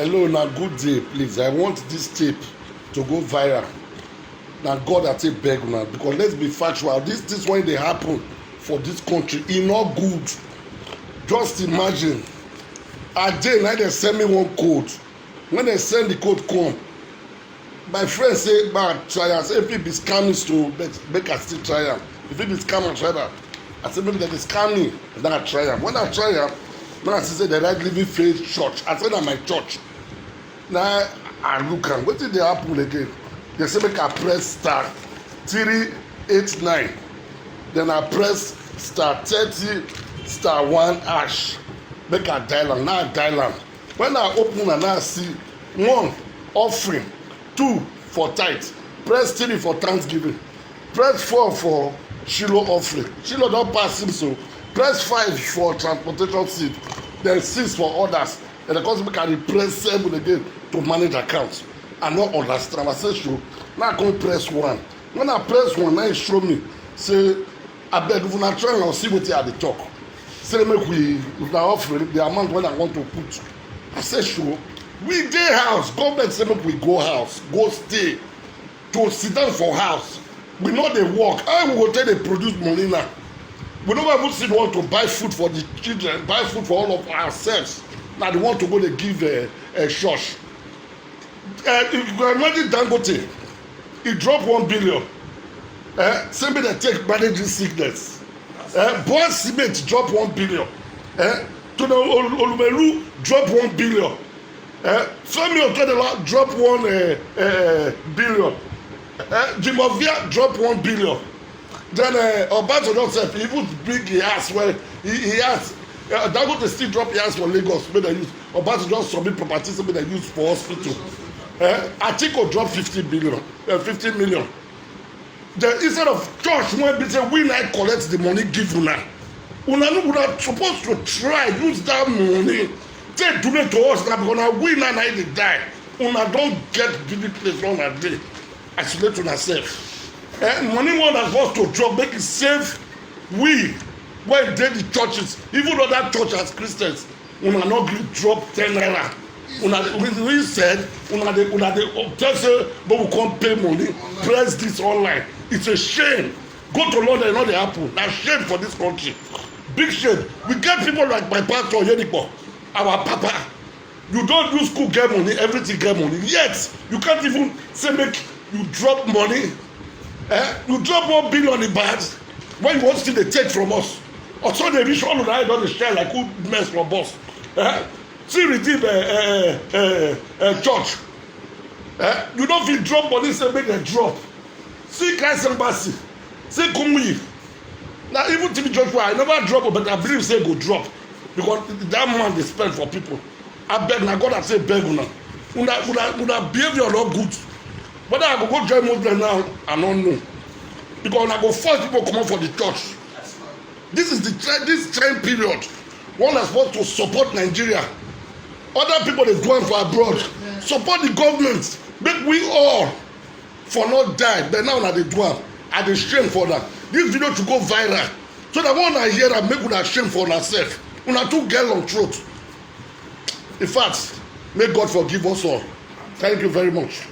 Hello, na good day, please. I want this tape to go viral. Na God I take beg una, because let's be factual. This when dey happen for this country, e no good. Just imagine, a day na dem send me one code. When dem send the code come, my friend say, "Man, try am." I say, if it be scamming, so make I still try am. If it be scam, I try am. I say, maybe dem dey scam me, then I try am. When I try am, now I see say dem write Living Faith Church. I say na my church. Now I look am, wetin dey happen again? Dem say make I press star 389, then I press star 30 star 1 hash. Make I dial am. Now I dial am. When I open am, now I see 1 offering, 2 for tithe, press 3 for thanksgiving, press 4 for Shiloh offering. Shiloh don pass him, so press 5 for transportation seed, then 6 for others. And of course, make I press 7 again to manage accounts. I no understand. I say show. Now I come press 1. When I press 1, now e show me say abeg if una try and see wetin I dey talk. Say make we if na offering the amount wey I want to put. I say show. We dey house. Government say make we go house, go stay, to sit down for house. We no dey work. How we go take dey produce money now? We no even still want to buy food for the children, buy food for all of ourselves. Now they want to go dey give a church. If you can imagine Dangote, he drop 1 billion. Say make dem take manage this sickness. Boy Cement drop 1 billion. Tuna Olumelu drop 1 billion. Femi Otedola drop 1 billion. Jimovia drop 1 billion. Then Obasanjo sef even bring him house where he has Dangote still drop him house for Lagos make dem use. Obasanjo submit property say make dem use for hospital. Atiku drop 50 million. Then instead of church wey be say we na collect the money give una suppose to try use that money take donate to us na because na we na dey die. Una don get big place wey una dey isolate una sef. Money wey una supposed to drop make e save we wey dey the churches, even other churches Christians. Una no gree drop 10 naira. We said una dey tell say but we come pay money press this online. It's a shame. Go to London, e no dey happen. Na shame for this country. Big shame. We get people like my pastor Yenipo, our papa. You don do school get money, everything get money, yet you can't even say make you drop money. You drop 1 billion in bad when you want still dey take from us. Also dey reach all una don dey share like who mess for boss. See redeem church. You no fit drop money say make dem drop. See Christ Embassy, see Kumuyi. Na even TV church wey I never drop, but I believe say go drop because that man dey spend for people. Abeg na God I say beg una. Una behaviour no good. Whether I go join Muslim now, I don't know. Because I go force people come out for the church. This is this time period. One is supposed to support Nigeria. Other people dey going for abroad. Support the government. Make we all for not die. But now they do am. I dey shame for that. This video to go viral. So that one I hear that make una shame for ourselves. Una too get on throat. In fact, may God forgive us all. Thank you very much.